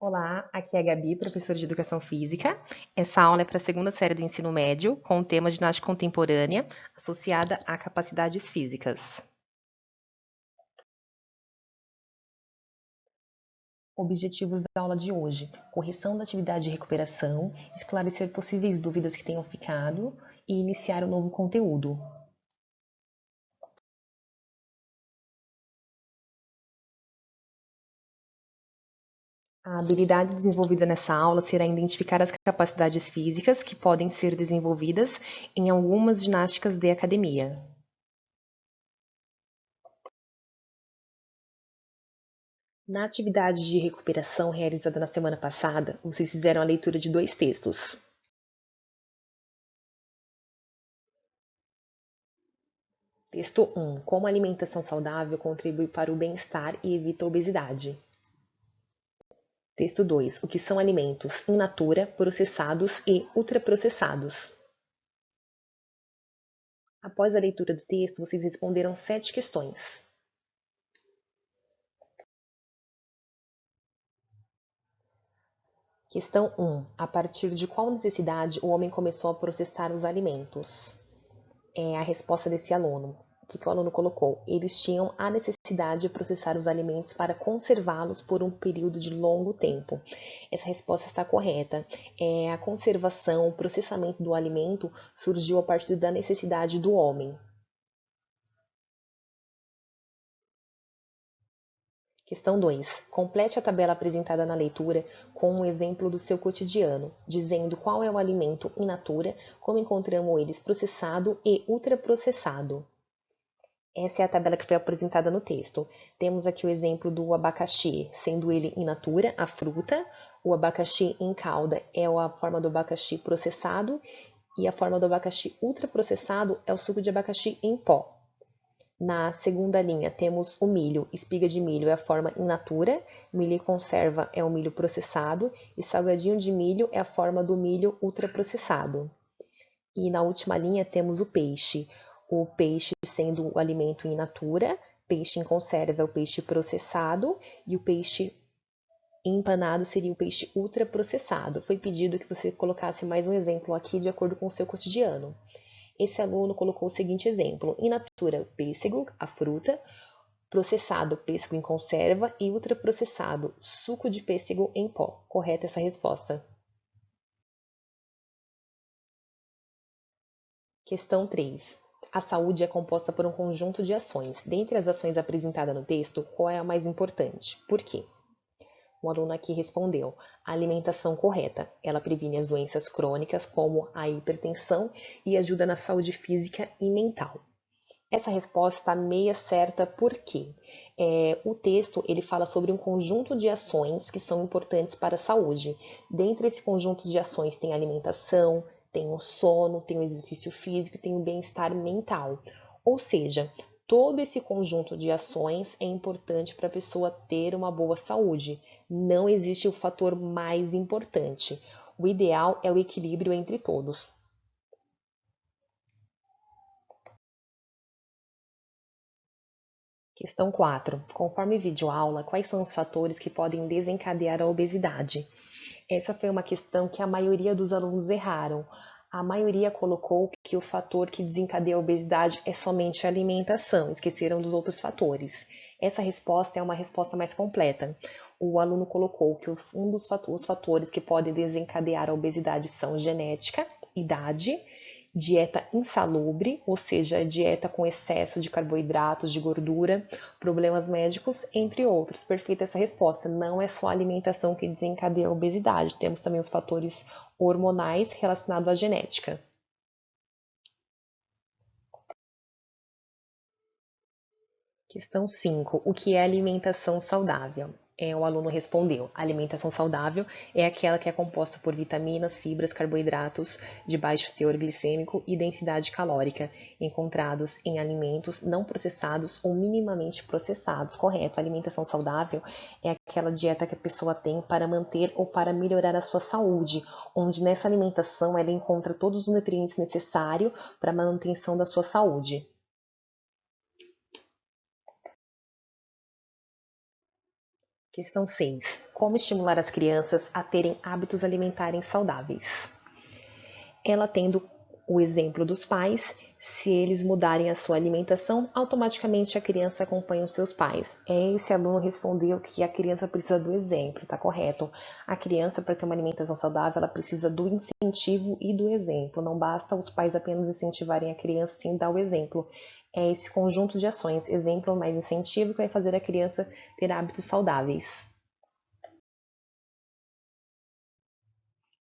Olá, aqui é a Gabi, professora de Educação Física. Essa aula é para a segunda série do ensino médio, com o tema ginástica contemporânea, associada a capacidades físicas. Objetivos da aula de hoje: correção da atividade de recuperação, esclarecer possíveis dúvidas que tenham ficado e iniciar um novo conteúdo. A habilidade desenvolvida nessa aula será identificar as capacidades físicas que podem ser desenvolvidas em algumas ginásticas de academia. Na atividade de recuperação realizada na semana passada, vocês fizeram a leitura de dois textos. Texto 1. Como a alimentação saudável contribui para o bem-estar e evita a obesidade. Texto 2. O que são alimentos in natura, processados e ultraprocessados. Após a leitura do texto, vocês responderam 7 questões. Questão 1. A partir de qual necessidade o homem começou a processar os alimentos? A resposta desse aluno. O que o aluno colocou? Eles tinham a necessidade de processar os alimentos para conservá-los por um período de longo tempo. Essa resposta está correta. A conservação, o processamento do alimento surgiu a partir da necessidade do homem. Questão 2. Complete a tabela apresentada na leitura com um exemplo do seu cotidiano, dizendo qual é o alimento in natura, como encontramos eles processado e ultraprocessado. Essa é a tabela que foi apresentada no texto. Temos aqui o exemplo do abacaxi, sendo ele in natura, a fruta. O abacaxi em calda é a forma do abacaxi processado e a forma do abacaxi ultraprocessado é o suco de abacaxi em pó. Na segunda linha temos o milho, espiga de milho é a forma in natura, milho em conserva é o milho processado e salgadinho de milho é a forma do milho ultraprocessado. E na última linha temos o peixe sendo o alimento in natura, peixe em conserva é o peixe processado e o peixe empanado seria o peixe ultraprocessado. Foi pedido que você colocasse mais um exemplo aqui de acordo com o seu cotidiano. Esse aluno colocou o seguinte exemplo: in natura, pêssego, a fruta, processado, pêssego em conserva e ultraprocessado, suco de pêssego em pó. Correta essa resposta. Questão 3. A saúde é composta por um conjunto de ações. Dentre as ações apresentadas no texto, qual é a mais importante? Por quê? O aluno aqui respondeu: a alimentação correta. Ela previne as doenças crônicas, como a hipertensão, e ajuda na saúde física e mental. Essa resposta está meia certa porque o texto ele fala sobre um conjunto de ações que são importantes para a saúde. Dentre esse conjunto de ações tem a alimentação, tem o sono, tem o exercício físico, tem o bem-estar mental. Ou seja, todo esse conjunto de ações é importante para a pessoa ter uma boa saúde. Não existe o fator mais importante. O ideal é o equilíbrio entre todos. Questão 4. Conforme videoaula, quais são os fatores que podem desencadear a obesidade? Essa foi uma questão que a maioria dos alunos erraram. A maioria colocou que o fator que desencadeia a obesidade é somente a alimentação, esqueceram dos outros fatores. Essa resposta é uma resposta mais completa. O aluno colocou que um dos fatores que podem desencadear a obesidade são genética, idade, dieta insalubre, ou seja, dieta com excesso de carboidratos, de gordura, problemas médicos, entre outros. Perfeita essa resposta. Não é só a alimentação que desencadeia a obesidade, temos também os fatores hormonais relacionados à genética. Questão 5. O que é alimentação saudável? O aluno respondeu: a alimentação saudável é aquela que é composta por vitaminas, fibras, carboidratos de baixo teor glicêmico e densidade calórica, encontrados em alimentos não processados ou minimamente processados. Correto. A alimentação saudável é aquela dieta que a pessoa tem para manter ou para melhorar a sua saúde, onde nessa alimentação ela encontra todos os nutrientes necessários para a manutenção da sua saúde. Questão 6. Como estimular as crianças a terem hábitos alimentares saudáveis? Ela tendo o exemplo dos pais, se eles mudarem a sua alimentação, automaticamente a criança acompanha os seus pais. Esse aluno respondeu que a criança precisa do exemplo, tá correto? A criança, para ter uma alimentação saudável, ela precisa do incentivo e do exemplo. Não basta os pais apenas incentivarem a criança sem dar o exemplo. É esse conjunto de ações, exemplo mais incentivo, que vai fazer a criança ter hábitos saudáveis.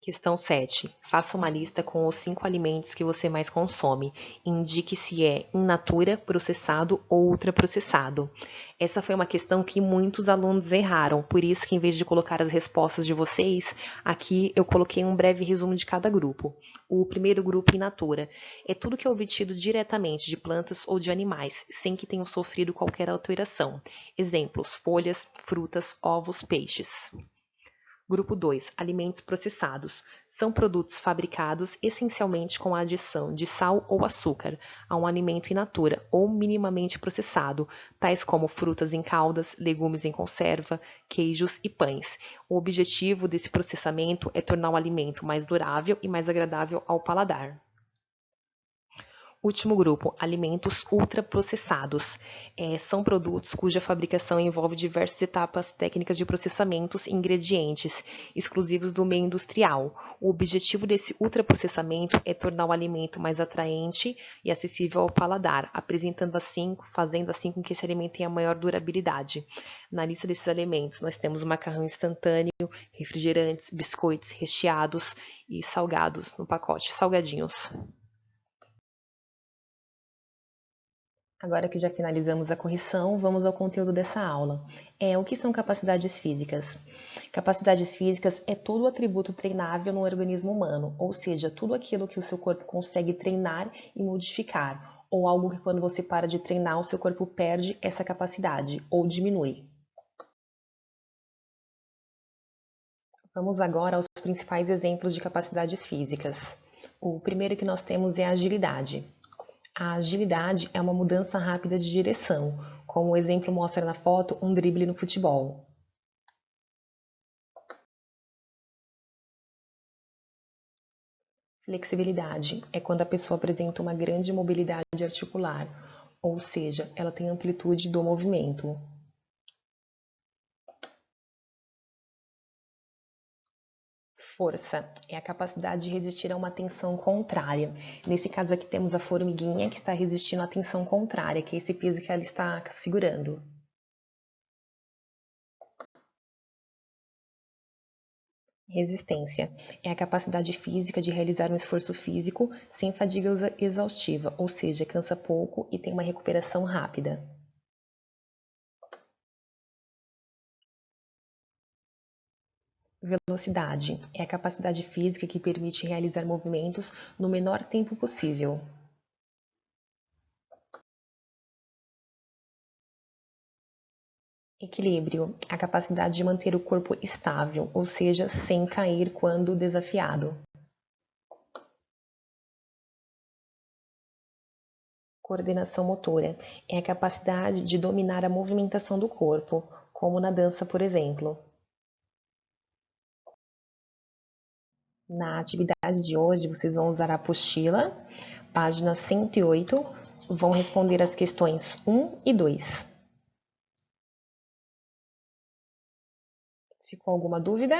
Questão 7. Faça uma lista com os 5 alimentos que você mais consome. Indique se é in natura, processado ou ultraprocessado. Essa foi uma questão que muitos alunos erraram, por isso que em vez de colocar as respostas de vocês, aqui eu coloquei um breve resumo de cada grupo. O primeiro grupo, in natura, é tudo que é obtido diretamente de plantas ou de animais, sem que tenham sofrido qualquer alteração. Exemplos: folhas, frutas, ovos, peixes. Grupo 2. Alimentos processados. São produtos fabricados essencialmente com a adição de sal ou açúcar a um alimento in natura ou minimamente processado, tais como frutas em caldas, legumes em conserva, queijos e pães. O objetivo desse processamento é tornar o alimento mais durável e mais agradável ao paladar. Último grupo, alimentos ultraprocessados. São produtos cuja fabricação envolve diversas etapas técnicas de processamentos e ingredientes exclusivos do meio industrial. O objetivo desse ultraprocessamento é tornar o alimento mais atraente e acessível ao paladar, fazendo assim com que esse alimento tenha maior durabilidade. Na lista desses alimentos, nós temos macarrão instantâneo, refrigerantes, biscoitos recheados e salgados no pacote, salgadinhos. Agora que já finalizamos a correção, vamos ao conteúdo dessa aula. O que são capacidades físicas? Capacidades físicas é todo o atributo treinável no organismo humano, ou seja, tudo aquilo que o seu corpo consegue treinar e modificar, ou algo que quando você para de treinar, o seu corpo perde essa capacidade, ou diminui. Vamos agora aos principais exemplos de capacidades físicas. O primeiro que nós temos é a agilidade. A agilidade é uma mudança rápida de direção, como o exemplo mostra na foto, um drible no futebol. Flexibilidade é quando a pessoa apresenta uma grande mobilidade articular, ou seja, ela tem amplitude do movimento. Força é a capacidade de resistir a uma tensão contrária. Nesse caso aqui temos a formiguinha que está resistindo à tensão contrária, que é esse peso que ela está segurando. Resistência é a capacidade física de realizar um esforço físico sem fadiga exaustiva, ou seja, cansa pouco e tem uma recuperação rápida. Velocidade é a capacidade física que permite realizar movimentos no menor tempo possível. Equilíbrio é a capacidade de manter o corpo estável, ou seja, sem cair quando desafiado. Coordenação motora é a capacidade de dominar a movimentação do corpo, como na dança, por exemplo. Na atividade de hoje, vocês vão usar a apostila, página 108, vão responder as questões 1 e 2. Ficou alguma dúvida?